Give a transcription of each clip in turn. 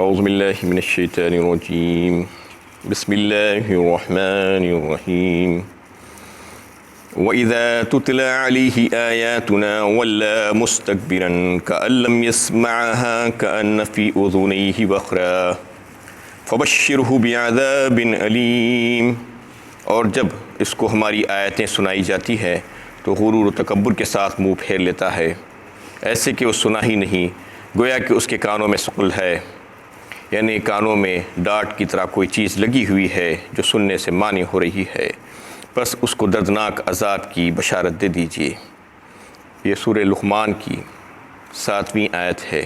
اعوذ باللہ من الشیطان الرجیم بسم اللہ الرحمن الرحیم وَإِذَا تُتْلَى عَلَيْهِ آيَاتُنَا وَلَّى مُسْتَكْبِرًا كَأَن لَّمْ يَسْمَعْهَا كَأَنَّ فِي أُذُنَيْهِ وَقْرًا فَبَشِّرْهُ بِعَذَابٍ أَلِيمٍ۔ اور جب اس کو ہماری آیتیں سنائی جاتی ہے تو غرور و تکبر کے ساتھ منہ پھیر لیتا ہے، ایسے کہ وہ سنا ہی نہیں، گویا کہ اس کے کانوں میں ثقل ہے، یعنی کانوں میں ڈاٹ کی طرح کوئی چیز لگی ہوئی ہے جو سننے سے مانع ہو رہی ہے، بس اس کو دردناک عذاب کی بشارت دے دیجیے۔ یہ سورہ لقمان کی 7ویں آیت ہے۔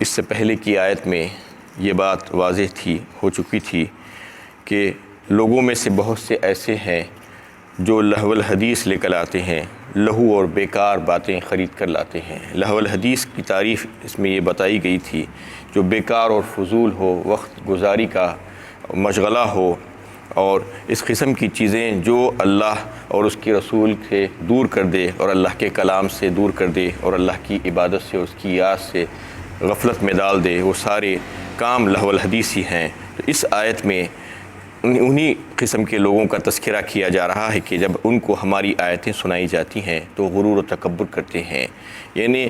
اس سے پہلے کی آیت میں یہ بات واضح ہو چکی تھی کہ لوگوں میں سے بہت سے ایسے ہیں جو لہو الحدیث لے کر آتے ہیں، لہو اور بیکار باتیں خرید کر لاتے ہیں۔ لہو الحدیث کی تعریف اس میں یہ بتائی گئی تھی جو بیکار اور فضول ہو، وقت گزاری کا مشغلہ ہو، اور اس قسم کی چیزیں جو اللہ اور اس کے رسول سے دور کر دے اور اللہ کے کلام سے دور کر دے اور اللہ کی عبادت سے، اس کی یاد سے غفلت میں ڈال دے، وہ سارے کام لہو الحدیث ہی ہیں۔ تو اس آیت میں انہی قسم کے لوگوں کا تذکرہ کیا جا رہا ہے کہ جب ان کو ہماری آیتیں سنائی جاتی ہیں تو غرور و تکبر کرتے ہیں، یعنی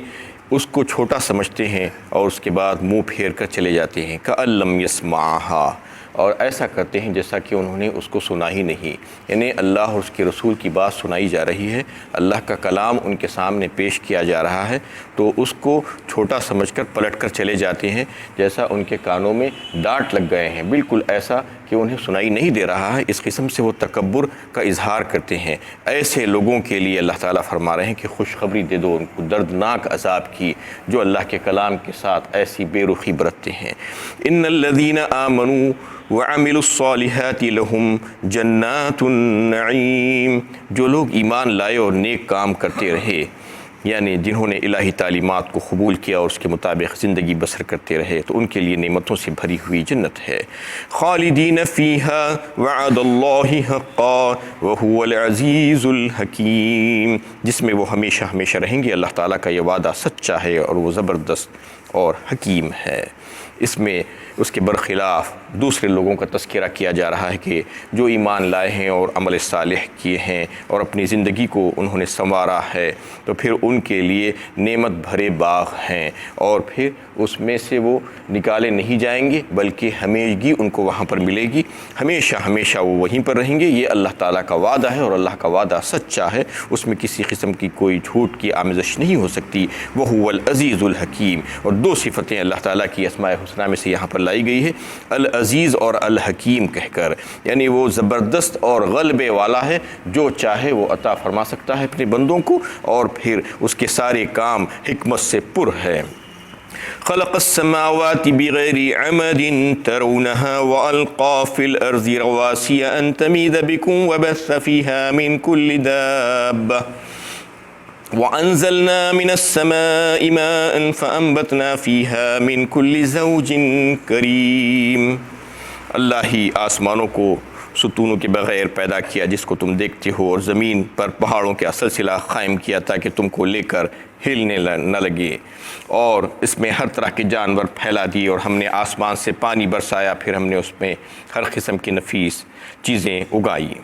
اس کو چھوٹا سمجھتے ہیں اور اس کے بعد منہ پھیر کر چلے جاتے ہیں۔ کأن لم یسمعھا، اور ایسا کرتے ہیں جیسا کہ انہوں نے اس کو سنا ہی نہیں، یعنی اللہ اور اس کے رسول کی بات سنائی جا رہی ہے، اللہ کا کلام ان کے سامنے پیش کیا جا رہا ہے تو اس کو چھوٹا سمجھ کر پلٹ کر چلے جاتے ہیں، جیسا ان کے کانوں میں ڈانٹ لگ گئے ہیں، بالکل ایسا کہ انہیں سنائی نہیں دے رہا ہے۔ اس قسم سے وہ تکبر کا اظہار کرتے ہیں۔ ایسے لوگوں کے لیے اللہ تعالیٰ فرما رہے ہیں کہ خوشخبری دے دو ان کو دردناک عذاب کی، جو اللہ کے کلام کے ساتھ ایسی بے رخی برتتے ہیں۔ ان الذین آمنوا وعملوا الصالحات لهم جنات النعیم، جو لوگ ایمان لائے اور نیک کام کرتے رہے، یعنی جنہوں نے الہی تعلیمات کو قبول کیا اور اس کے مطابق زندگی بسر کرتے رہے، تو ان کے لیے نعمتوں سے بھری ہوئی جنت ہے۔ خالدین فیہا وعد اللہ حقا وہو العزیز الحکیم، جس میں وہ ہمیشہ ہمیشہ رہیں گے۔ اللہ تعالیٰ کا یہ وعدہ سچا ہے اور وہ زبردست اور حکیم ہے۔ اس میں اس کے برخلاف دوسرے لوگوں کا تذکرہ کیا جا رہا ہے کہ جو ایمان لائے ہیں اور عمل صالح کیے ہیں اور اپنی زندگی کو انہوں نے سنوارا ہے، تو پھر ان کے لیے نعمت بھرے باغ ہیں، اور پھر اس میں سے وہ نکالے نہیں جائیں گے بلکہ ہمیشگی ان کو وہاں پر ملے گی، ہمیشہ ہمیشہ وہ وہیں پر رہیں گے۔ یہ اللہ تعالیٰ کا وعدہ ہے اور اللہ کا وعدہ سچا ہے، اس میں کسی قسم کی کوئی جھوٹ کی آمیزش نہیں ہو سکتی۔ وہو العزیز الحکیم، اور دو صفتیں اللہ تعالیٰ کی اسماء الحسنیٰ میں سے یہاں پر لائی گئی ہے، العزیز اور الحکیم کہہ کر، یعنی وہ زبردست اور غلبے والا ہے، جو چاہے وہ عطا فرما سکتا ہے اپنے بندوں کو، اور پھر اس کے سارے کام حکمت سے پر ہے۔ خلق السماوات بغیر عمد ترونها وألقى في الأرض رواسي أن تميد بكم وبث فيها من كل دابة وأنزلنا من السماء ماء فأنبتنا فيها من كل زوج كريم۔ اللہ ہی آسمانوں کو ستونوں کے بغیر پیدا کیا جس کو تم دیکھتے ہو، اور زمین پر پہاڑوں کا سلسلہ قائم کیا تاکہ تم کو لے کر ہلنے نہ لگے، اور اس میں ہر طرح کے جانور پھیلا دیے، اور ہم نے آسمان سے پانی برسایا، پھر ہم نے اس میں ہر قسم کی نفیس چیزیں اگائی۔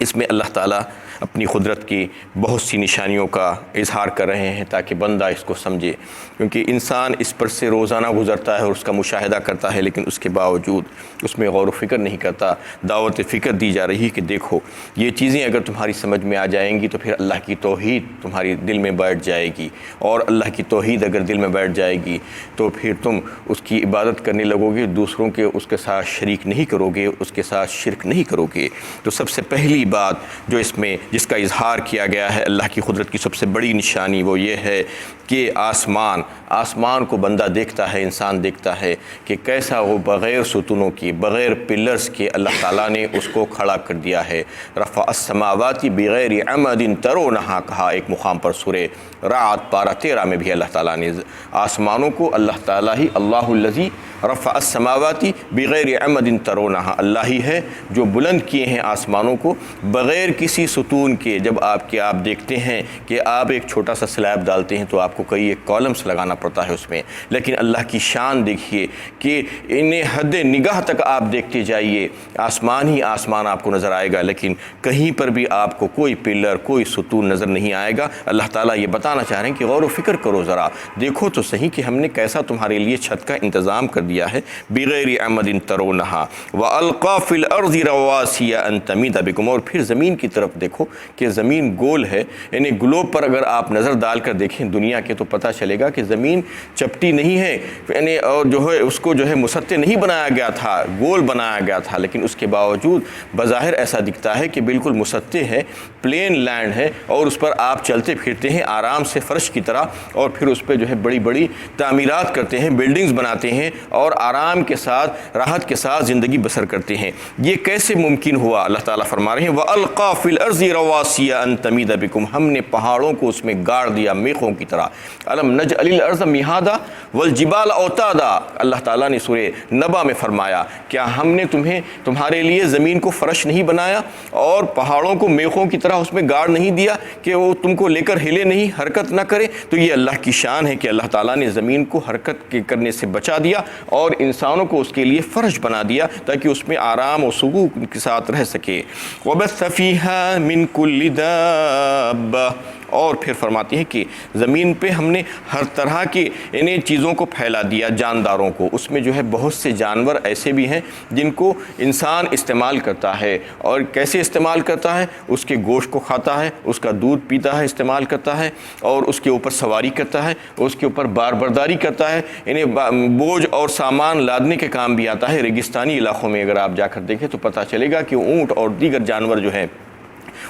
اس میں اللہ تعالیٰ اپنی قدرت کی بہت سی نشانیوں کا اظہار کر رہے ہیں تاکہ بندہ اس کو سمجھے، کیونکہ انسان اس پر سے روزانہ گزرتا ہے اور اس کا مشاہدہ کرتا ہے، لیکن اس کے باوجود اس میں غور و فکر نہیں کرتا۔ دعوت فکر دی جا رہی ہے کہ دیکھو یہ چیزیں اگر تمہاری سمجھ میں آ جائیں گی تو پھر اللہ کی توحید تمہاری دل میں بیٹھ جائے گی، اور اللہ کی توحید اگر دل میں بیٹھ جائے گی تو پھر تم اس کی عبادت کرنے لگو گے، دوسروں کے اس کے ساتھ شریک نہیں کرو گے، اس کے ساتھ شرک نہیں کرو گے۔ تو سب سے پہلی بات جو اس میں جس کا اظہار کیا گیا ہے اللہ کی قدرت کی سب سے بڑی نشانی، وہ یہ ہے کہ آسمان کو بندہ دیکھتا ہے، انسان دیکھتا ہے کہ کیسا وہ بغیر ستونوں کی، بغیر پلرز کے اللہ تعالیٰ نے اس کو کھڑا کر دیا ہے۔ رفع السماوات بغیر عمد ترونہا کہا ایک مقام پر سورہ رعد پارہ 13 میں بھی اللہ تعالیٰ نے آسمانوں کو اللہ تعالیٰ ہی، اللہ الذی رفع السماوات بغیر عمد ترونہا، اللہ ہی ہے جو بلند کیے ہیں آسمانوں کو بغیر کسی ستون کے۔ جب آپ دیکھتے ہیں کہ آپ ایک چھوٹا سا سلیب ڈالتے ہیں تو آپ کو کئی ایک کالمس لگانا پڑتا ہے اس میں، لیکن اللہ کی شان دیکھیے کہ انہیں حد نگاہ تک آپ دیکھتے جائیے، آسمان ہی آسمان آپ کو نظر آئے گا، لیکن کہیں پر بھی آپ کو کوئی پلر کوئی ستون نظر نہیں آئے گا۔ اللہ تعالیٰ یہ بتانا چاہ رہے ہیں کہ غور و فکر کرو، ذرا دیکھو تو صحیح کہ ہم نے کیسا تمہارے لیے چھت کا انتظام کر دیا ہے، بغیر عمد ترونہا وَأَلْقَى فِي الْأَرْضِ رَوَاسِيَ أَن تَمِيدَ بِكُمْ، اور پھر زمین کی طرف دیکھو کہ زمین گول ہے، یعنی گلوب پر اگر آپ نظر ڈال کر دیکھیں دنیا کے تو پتہ چلے گا کہ زمین چپٹی نہیں ہے، یعنی اور جو ہے اس کو جو ہے مسطح نہیں بنایا گیا تھا، گول بنایا گیا تھا، لیکن اس کے باوجود بظاہر ایسا دکھتا ہے کہ بالکل مسطح ہے، پلین لینڈ ہے، اور اس پر آپ چلتے پھرتے ہیں آرام سے فرش کی طرح، اور پھر اس پہ جو ہے بڑی بڑی تعمیرات کرتے ہیں، بلڈنگز بناتے ہیں، اور آرام کے ساتھ راحت کے ساتھ زندگی بسر کرتے ہیں۔ یہ کیسے ممکن ہوا؟ اللہ تعالیٰ فرما رہے ہیں وَأَلْقَى فِي الْأَرْضِ رَوَاسِيَ أَن تَمِيدَ بِكُمْ، ہم نے پہاڑوں کو اس میں گاڑ دیا میخوں کی طرح۔ أَلَمْ نَجْعَلِ الْأَرْضَ مِهَادًا وَالْجِبَالَ أَوْتَادًا، اللہ تعالیٰ نے سورہ نبا میں فرمایا کیا ہم نے تمہارے لیے زمین کو فرش نہیں بنایا اور پہاڑوں کو میخوں کی طرح اس میں گاڑ نہیں دیا کہ وہ تم کو لے کر ہلے نہیں، حرکت نہ کرے؟ تو یہ اللہ کی شان ہے کہ اللہ تعالیٰ نے زمین کو حرکت کرنے سے بچا دیا اور انسانوں کو اس کے لیے فرش بنا دیا تاکہ اس میں آرام و سکون کے ساتھ رہ سکے۔ وَبَثَّ فِيهَا مِن كُلِّ دَابَّةٍ، اور پھر فرماتی ہیں کہ زمین پہ ہم نے ہر طرح کی انہیں چیزوں کو پھیلا دیا، جانداروں کو، اس میں جو ہے بہت سے جانور ایسے بھی ہیں جن کو انسان استعمال کرتا ہے، اور کیسے استعمال کرتا ہے؟ اس کے گوشت کو کھاتا ہے، اس کا دودھ پیتا ہے، استعمال کرتا ہے، اور اس کے اوپر سواری کرتا ہے، اس کے اوپر بار برداری کرتا ہے، انہیں بوجھ اور سامان لادنے کے کام بھی آتا ہے۔ ریگستانی علاقوں میں اگر آپ جا کر دیکھیں تو پتہ چلے گا کہ اونٹ اور دیگر جانور جو ہیں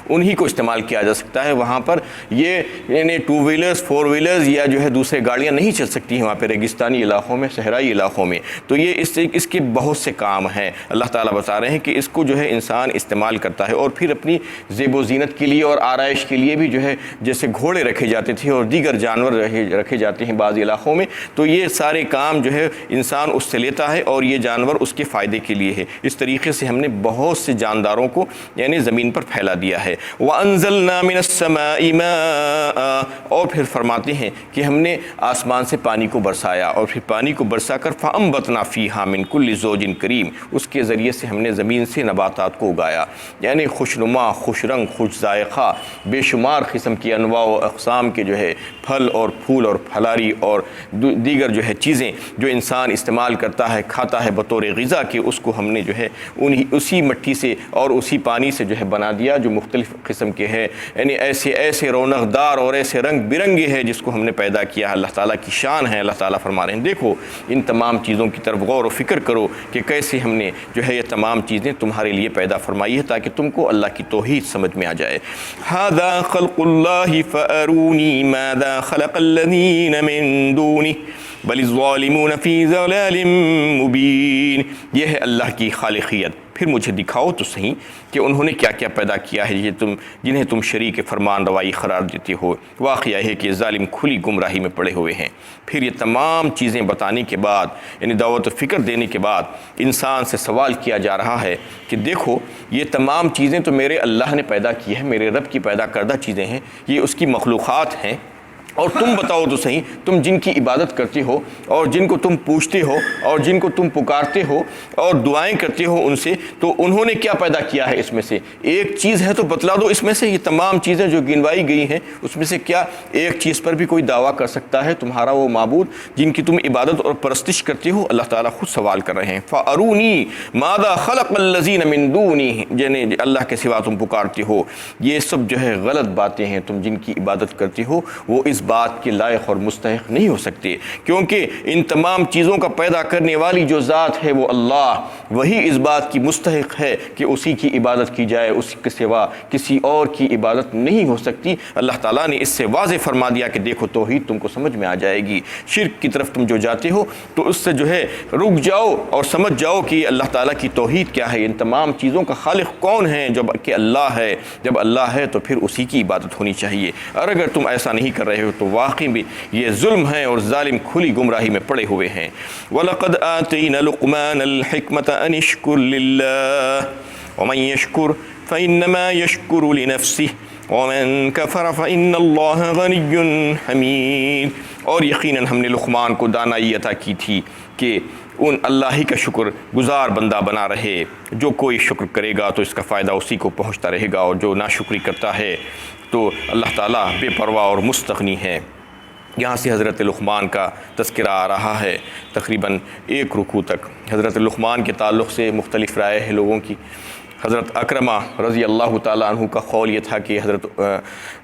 انہی کو استعمال کیا جا سکتا ہے، وہاں پر یہ یعنی 2 ویلرز 4 ویلرز یا جو ہے دوسرے گاڑیاں نہیں چل سکتی ہیں وہاں پہ ریگستانی علاقوں میں، صحرائی علاقوں میں۔ تو یہ اس کے بہت سے کام ہیں، اللہ تعالیٰ بتا رہے ہیں کہ اس کو جو ہے انسان استعمال کرتا ہے، اور پھر اپنی زیب و زینت کے لیے اور آرائش کے لیے بھی جو ہے جیسے گھوڑے رکھے جاتے تھے اور دیگر جانور رکھے جاتے ہیں بعض علاقوں میں، تو یہ سارے کام جو ہے انسان اس سے لیتا ہے اور یہ جانور اس کے فائدے کے لیے ہے۔ اس طریقے سے ہم نے بہت سے جانداروں کو یعنی زمین پر پھیلا دیا ہے۔ وَأَنزَلْنَا مِنَ السَّمَاءِ مَاءً، اور پھر فرماتے ہیں کہ ہم نے آسمان سے پانی کو برسایا، اور پھر پانی کو برسا کر فَأَنبَتْنَا فِيهَا مِن كُلِّ زَوْجٍ كَرِيمٍ، اس کے ذریعے سے ہم نے زمین سے نباتات کو اگایا، یعنی خوشنما، خوش رنگ، خوش ذائقہ، بے شمار قسم کی انواع و اقسام کے جو ہے پھل اور پھول اور پھلاری اور دیگر جو ہے چیزیں جو انسان استعمال کرتا ہے، کھاتا ہے بطور غذا کے، اس کو ہم نے جو ہے اسی مٹی سے اور اسی پانی سے جو ہے بنا دیا، جو مختلف قسم کے ہے، یعنی ایسے رونق دار اور ایسے رنگ برنگے ہیں جس کو ہم نے پیدا کیا۔ اللہ تعالیٰ کی شان ہے۔ اللہ تعالیٰ فرما رہے ہیں دیکھو ان تمام چیزوں کی طرف غور و فکر کرو کہ کیسے ہم نے جو ہے یہ تمام چیزیں تمہارے لیے پیدا فرمائی ہے تاکہ تم کو اللہ کی توحید سمجھ میں آ جائے۔ ھذا خلق اللہ فارونی ماذا خلق الذین من دونہ بل الظالمون فی ضلال مبین، یہ ہے اللہ کی خالقیت، پھر مجھے دکھاؤ تو صحیح کہ انہوں نے کیا کیا پیدا کیا ہے جنہیں تم شریک فرمان روائی قرار دیتے ہو۔ واقعہ ہے کہ ظالم کھلی گمراہی میں پڑے ہوئے ہیں۔ پھر یہ تمام چیزیں بتانے کے بعد یعنی دعوت و فکر دینے کے بعد انسان سے سوال کیا جا رہا ہے کہ دیکھو یہ تمام چیزیں تو میرے اللہ نے پیدا کی ہیں، میرے رب کی پیدا کردہ چیزیں ہیں، یہ اس کی مخلوقات ہیں، اور تم بتاؤ تو صحیح تم جن کی عبادت کرتے ہو اور جن کو تم پوچھتے ہو اور جن کو تم پکارتے ہو اور دعائیں کرتے ہو ان سے، تو انہوں نے کیا پیدا کیا ہے؟ اس میں سے ایک چیز ہے تو بتلا دو، اس میں سے یہ تمام چیزیں جو گنوائی گئی ہیں اس میں سے کیا ایک چیز پر بھی کوئی دعویٰ کر سکتا ہے تمہارا وہ معبود جن کی تم عبادت اور پرستش کرتے ہو؟ اللہ تعالیٰ خود سوال کر رہے ہیں فَأَرُونِي مَاذَا خَلَقَ الَّذِينَ مِن دُونِهِ، یعنی اللہ کے سوا تم پکارتے ہو، یہ سب جو ہے غلط باتیں ہیں، تم جن کی عبادت کرتے ہو وہ اس بات کے لائق اور مستحق نہیں ہو سکتے، کیونکہ ان تمام چیزوں کا پیدا کرنے والی جو ذات ہے وہ اللہ، وہی اس بات کی مستحق ہے کہ اسی کی عبادت کی جائے، اسی کے سوا کسی اور کی عبادت نہیں ہو سکتی۔ اللہ تعالیٰ نے اس سے واضح فرما دیا کہ دیکھو توحید تم کو سمجھ میں آ جائے گی، شرک کی طرف تم جو جاتے ہو تو اس سے جو ہے رک جاؤ اور سمجھ جاؤ کہ اللہ تعالیٰ کی توحید کیا ہے، ان تمام چیزوں کا خالق کون ہے، جب کہ اللہ ہے، جب اللہ ہے تو پھر اسی کی عبادت ہونی چاہیے، اور اگر تم ایسا نہیں کر رہے ہو تو واقعی بھی یہ ظلم ہے اور ظالم کھلی گمراہی میں پڑے ہوئے ہیں۔ وَلَقَدْ آتَيْنَا لُقْمَانَ الْحِكْمَةَ أَنِ اشْكُرْ لِلَّهِ وَمَنْ يَشْكُرْ فَإِنَّمَا يَشْكُرُ لِنَفْسِهِ ومن كفر فإن الله غني حمید۔ اور یقیناً ہم نے لقمان کو دانائی عطا کی تھی کہ ان اللہ ہی کا شکر گزار بندہ بنا رہے، جو کوئی شکر کرے گا تو اس کا فائدہ اسی کو پہنچتا رہے گا، اور جو ناشکری کرتا ہے تو اللہ تعالیٰ بے پرواہ اور مستغنی ہے۔ یہاں سے حضرت لقمان کا تذکرہ آ رہا ہے تقریباً 1 رکوع تک۔ حضرت لقمان کے تعلق سے مختلف رائے ہے لوگوں کی۔ حضرت اکرمہ رضی اللہ تعالیٰ عنہ کا قول یہ تھا کہ حضرت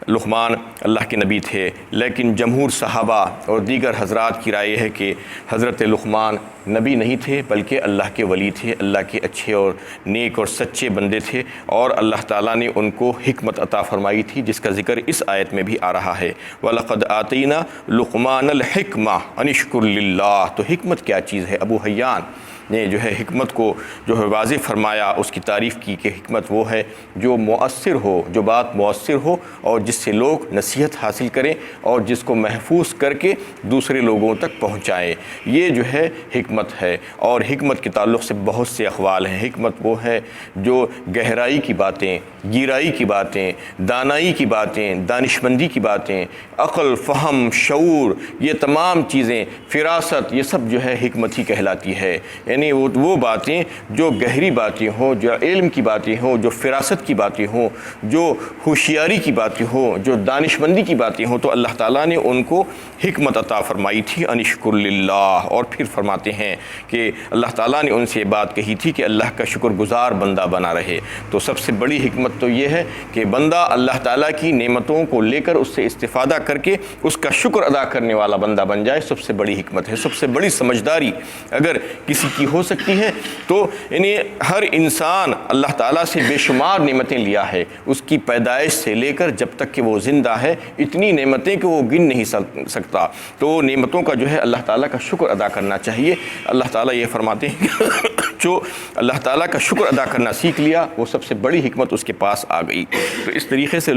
لقمان اللہ کے نبی تھے، لیکن جمہور صحابہ اور دیگر حضرات کی رائے ہے کہ حضرت لقمان نبی نہیں تھے بلکہ اللہ کے ولی تھے، اللہ کے اچھے اور نیک اور سچے بندے تھے، اور اللہ تعالیٰ نے ان کو حکمت عطا فرمائی تھی، جس کا ذکر اس آیت میں بھی آ رہا ہے۔ وَلَقَدْ آتَيْنَا لُقْمَانَ الْحِكْمَةَ أَنِ اشْكُرْ لِلَّهِ۔ تو حکمت کیا چیز ہے؟ ابو حیان نے جو ہے حکمت کو جو ہے واضح فرمایا، اس کی تعریف کی کہ حکمت وہ ہے جو مؤثر ہو، جو بات مؤثر ہو اور جس سے لوگ نصیحت حاصل کریں اور جس کو محفوظ کر کے دوسرے لوگوں تک پہنچائیں، یہ جو ہے حکمت ہے۔ اور حکمت کے تعلق سے بہت سے اقوال ہیں۔ حکمت وہ ہے جو گہرائی کی باتیں، گیرائی کی باتیں، دانائی کی باتیں، دانشمندی کی باتیں، عقل، فہم، شعور، یہ تمام چیزیں، فراست، یہ سب جو ہے حکمت ہی کہلاتی ہے۔ یعنی وہ باتیں جو گہری باتیں ہوں، جو علم کی باتیں ہوں، جو فراست کی باتیں ہوں، جو ہوشیاری کی باتیں ہوں، جو دانشمندی کی باتیں ہوں، تو اللہ تعالیٰ نے ان کو حکمت عطا فرمائی تھی، ان اشکر للہ۔ اور پھر فرماتے ہیں کہ اللہ تعالیٰ نے ان سے یہ بات کہی تھی کہ اللہ کا شکر گزار بندہ بنا رہے۔ تو سب سے بڑی حکمت تو یہ ہے کہ بندہ اللہ تعالیٰ کی نعمتوں کو لے کر اس سے استفادہ کر کے اس کا شکر ادا کرنے والا بندہ بن جائے۔ سب سے بڑی حکمت ہے، سب سے بڑی سمجھداری اگر کسی کی ہو سکتی ہے تو یعنی ہر انسان اللہ تعالیٰ سے بے شمار نعمتیں لیا ہے، اس کی پیدائش سے لے کر جب تک کہ وہ زندہ ہے، اتنی نعمتیں کہ وہ گن نہیں سکتا۔ تو نعمتوں کا جو ہے اللہ تعالیٰ کا شکر ادا کرنا چاہیے۔ اللہ تعالیٰ یہ فرماتے ہیں کہ جو اللہ تعالیٰ کا شکر ادا کرنا سیکھ لیا، وہ سب سے بڑی حکمت اس کے پاس آ گئی۔ تو اس طریقے سے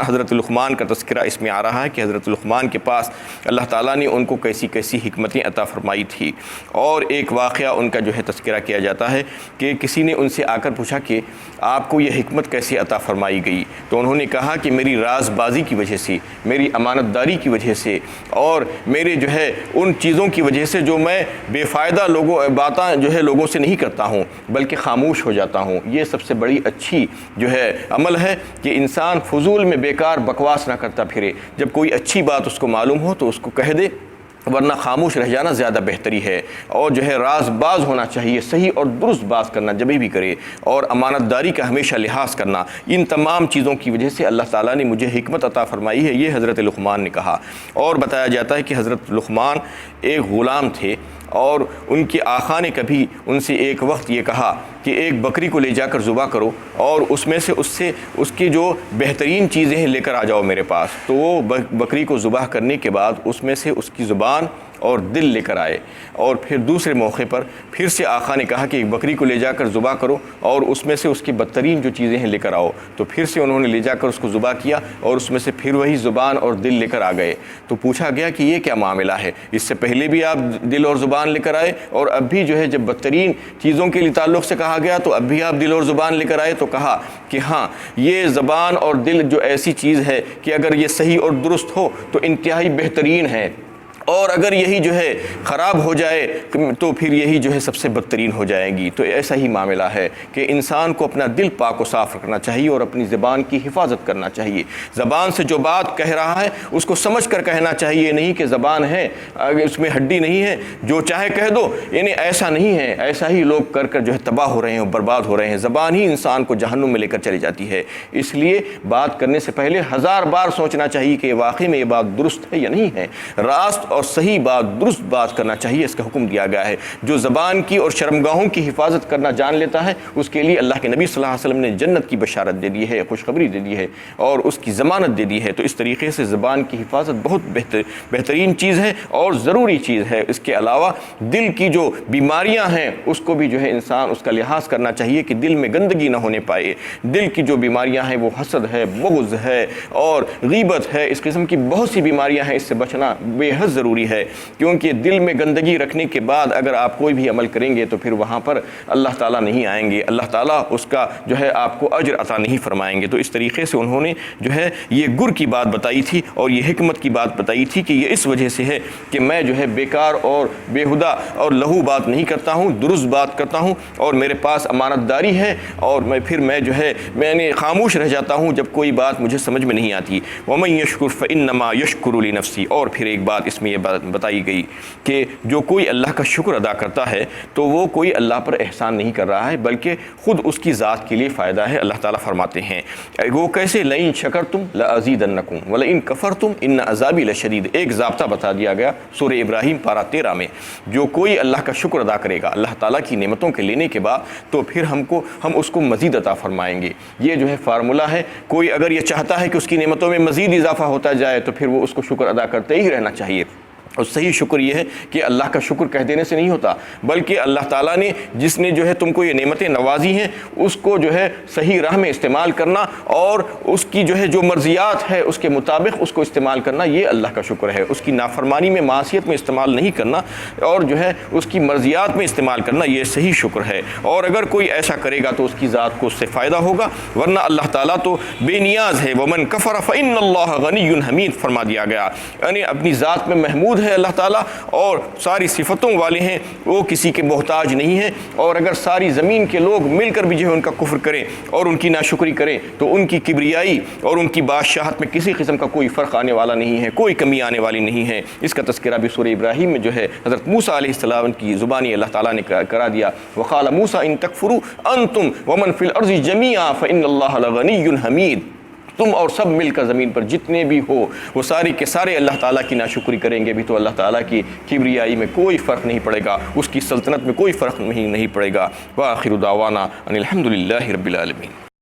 حضرت لقمان کا تذکرہ اس میں آ رہا ہے کہ حضرت لقمان کے پاس اللہ تعالیٰ نے ان کو کیسی کیسی حکمتیں عطا فرمائی تھی۔ اور ایک واقعہ ان کا جو ہے تذکرہ کیا جاتا ہے کہ کسی نے ان سے آ کر پوچھا کہ آپ کو یہ حکمت کیسے عطا فرمائی گئی؟ تو انہوں نے کہا کہ میری راز بازی کی وجہ سے، میری امانت داری کی وجہ سے، اور میرے جو ہے ان چیزوں کی وجہ سے جو میں بے فائدہ باتیں جو ہے لوگوں سے نہیں کرتا ہوں بلکہ خاموش ہو جاتا ہوں۔ یہ سب سے بڑی اچھی جو ہے عمل ہے کہ انسان فضول میں بیکار بکواس نہ کرتا پھرے، جب کوئی اچھی بات اس کو معلوم ہو تو اس کو کہہ دے، ورنہ خاموش رہ جانا زیادہ بہتری ہے۔ اور جو ہے راز باز ہونا چاہیے، صحیح اور درست بات کرنا جب بھی کرے، اور امانت داری کا ہمیشہ لحاظ کرنا۔ ان تمام چیزوں کی وجہ سے اللہ تعالیٰ نے مجھے حکمت عطا فرمائی ہے، یہ حضرت لقمان نے کہا۔ اور بتایا جاتا ہے کہ حضرت لقمان ایک غلام تھے، اور ان کے آقا نے کبھی ان سے ایک وقت یہ کہا کہ ایک بکری کو لے جا کر ذبح کرو، اور اس میں سے اس کی جو بہترین چیزیں ہیں لے کر آ جاؤ میرے پاس۔ تو وہ بکری کو ذبح کرنے کے بعد اس میں سے اس کی زبان اور دل لے کر آئے، اور پھر دوسرے موقع پر پھر سے آقا نے کہا کہ ایک بکری کو لے جا کر ذبح کرو اور اس میں سے اس کی بدترین جو چیزیں ہیں لے کر آؤ۔ تو پھر سے انہوں نے لے جا کر اس کو ذبح کیا، اور اس میں سے پھر وہی زبان اور دل لے کر آ گئے۔ تو پوچھا گیا کہ یہ کیا معاملہ ہے؟ اس سے پہلے بھی آپ دل اور زبان لے کر آئے، اور اب بھی جو ہے جب بدترین چیزوں کے تعلق سے کہا گیا تو اب بھی آپ دل اور زبان لے کر آئے؟ تو کہا کہ ہاں، یہ زبان اور دل جو ایسی چیز ہے کہ اگر یہ صحیح اور درست ہو تو انتہائی بہترین ہے، اور اگر یہی جو ہے خراب ہو جائے تو پھر یہی جو ہے سب سے بدترین ہو جائے گی۔ تو ایسا ہی معاملہ ہے کہ انسان کو اپنا دل پاک و صاف رکھنا چاہیے اور اپنی زبان کی حفاظت کرنا چاہیے۔ زبان سے جو بات کہہ رہا ہے اس کو سمجھ کر کہنا چاہیے، نہیں کہ زبان ہے اس میں ہڈی نہیں ہے جو چاہے کہہ دو، یعنی ایسا نہیں ہے۔ ایسا ہی لوگ کر کر جو ہے تباہ ہو رہے ہیں، برباد ہو رہے ہیں۔ زبان ہی انسان کو جہنم میں لے کر چلی جاتی ہے۔ اس لیے بات کرنے سے پہلے 1000 بار سوچنا چاہیے کہ واقعی میں یہ بات درست ہے یا نہیں ہے۔ راست اور صحیح بات، درست بات کرنا چاہیے، اس کا حکم دیا گیا ہے۔ جو زبان کی اور شرمگاہوں کی حفاظت کرنا جان لیتا ہے اس کے لیے اللہ کے نبی صلی اللہ علیہ وسلم نے جنت کی بشارت دے دی ہے، خوشخبری دے دی ہے، اور اس کی ضمانت دے دی ہے۔ تو اس طریقے سے زبان کی حفاظت بہت بہترین چیز ہے اور ضروری چیز ہے۔ اس کے علاوہ دل کی جو بیماریاں ہیں اس کو بھی جو ہے انسان اس کا لحاظ کرنا چاہیے کہ دل میں گندگی نہ ہونے پائے۔ دل کی جو بیماریاں ہیں وہ حسد ہے، بغض ہے اور غیبت ہے، اس قسم کی بہت سی بیماریاں ہیں، اس سے بچنا بے حد ضروری ضروری ہے، کیونکہ دل میں گندگی رکھنے کے بعد اگر آپ کوئی بھی عمل کریں گے تو پھر وہاں پر اللہ تعالیٰ نہیں آئیں گے، اللہ تعالیٰ اس کا جو ہے آپ کو اجر عطا نہیں فرمائیں گے۔ تو اس طریقے سے انہوں نے جو ہے یہ گر کی بات بتائی تھی اور یہ حکمت کی بات بتائی تھی کہ یہ اس وجہ سے ہے کہ میں جو ہے بیکار اور بیہودہ اور لہو بات نہیں کرتا ہوں، درست بات کرتا ہوں، اور میرے پاس امانت داری ہے، اور میں جو ہے میں نے خاموش رہ جاتا ہوں جب کوئی بات مجھے سمجھ میں نہیں آتی۔ وَمَن يَشْكُرْ فَإِنَّمَا يَشْكُرُ لِنَفْسِهِ، اور پھر ایک بات اس میں یہ بات بتائی گئی کہ جو کوئی اللہ کا شکر ادا کرتا ہے تو وہ کوئی اللہ پر احسان نہیں کر رہا ہے بلکہ خود اس کی ذات کے لیے فائدہ ہے۔ اللہ تعالیٰ فرماتے ہیں وہ کیسے، لَئِن شَكَرْتُمْ لَأَزِيدَنَّكُمْ وَلَئِن كَفَرْتُمْ إِنَّ عَذَابِي لَشَدِيدٌ۔ ایک ضابطہ بتا دیا گیا سورہ ابراہیم پارہ 13 میں، جو کوئی اللہ کا شکر ادا کرے گا اللہ تعالیٰ کی نعمتوں کے لینے کے بعد تو پھر ہم اس کو مزید عطا فرمائیں گے۔ یہ جو ہے فارمولہ ہے، کوئی اگر یہ چاہتا ہے کہ اس کی نعمتوں میں مزید اضافہ ہوتا جائے تو پھر وہ اس کو شکر ادا کرتے ہی رہنا چاہیے۔ اور صحیح شکر یہ ہے کہ اللہ کا شکر کہہ دینے سے نہیں ہوتا، بلکہ اللہ تعالیٰ نے جس نے جو ہے تم کو یہ نعمتیں نوازی ہیں اس کو جو ہے صحیح راہ میں استعمال کرنا اور اس کی جو ہے جو مرضیات ہے اس کے مطابق اس کو استعمال کرنا، یہ اللہ کا شکر ہے۔ اس کی نافرمانی میں، معصیت میں استعمال نہیں کرنا اور جو ہے اس کی مرضیات میں استعمال کرنا، یہ صحیح شکر ہے۔ اور اگر کوئی ایسا کرے گا تو اس کی ذات کو اس سے فائدہ ہوگا، ورنہ اللہ تعالیٰ تو بے نیاز ہے۔ وَمَن كَفَرَ فَإِنَّ اللَّهَ غَنِيٌّ حَمِيدٌ فرما دیا گیا، یعنی اپنی ذات میں محمود ہے اللہ تعالیٰ اور ساری صفتوں والے ہیں، وہ کسی کے محتاج نہیں ہیں۔ اور اگر ساری زمین کے لوگ مل کر بھی جو ہے ان کا کفر کریں اور ان کی ناشکری کریں تو ان کی کبریائی اور ان کی بادشاہت میں کسی قسم کا کوئی فرق آنے والا نہیں ہے، کوئی کمی آنے والی نہیں ہے۔ اس کا تذکرہ بھی سورہ ابراہیم میں جو ہے حضرت موسیٰ علیہ السلام کی زبانی اللہ تعالیٰ نے کرا دیا، وقال موسیٰ ان تکفروا انتم ومن فی الارض جمیعا فإن اللہ لغنی حمید۔ تم اور سب مل کر زمین پر جتنے بھی ہو وہ سارے کے سارے اللہ تعالیٰ کی ناشکری کریں گے بھی تو اللہ تعالیٰ کی کبریائی میں کوئی فرق نہیں پڑے گا، اس کی سلطنت میں کوئی فرق نہیں پڑے گا۔ وآخر دعوانا ان الحمد للہ رب العالمین۔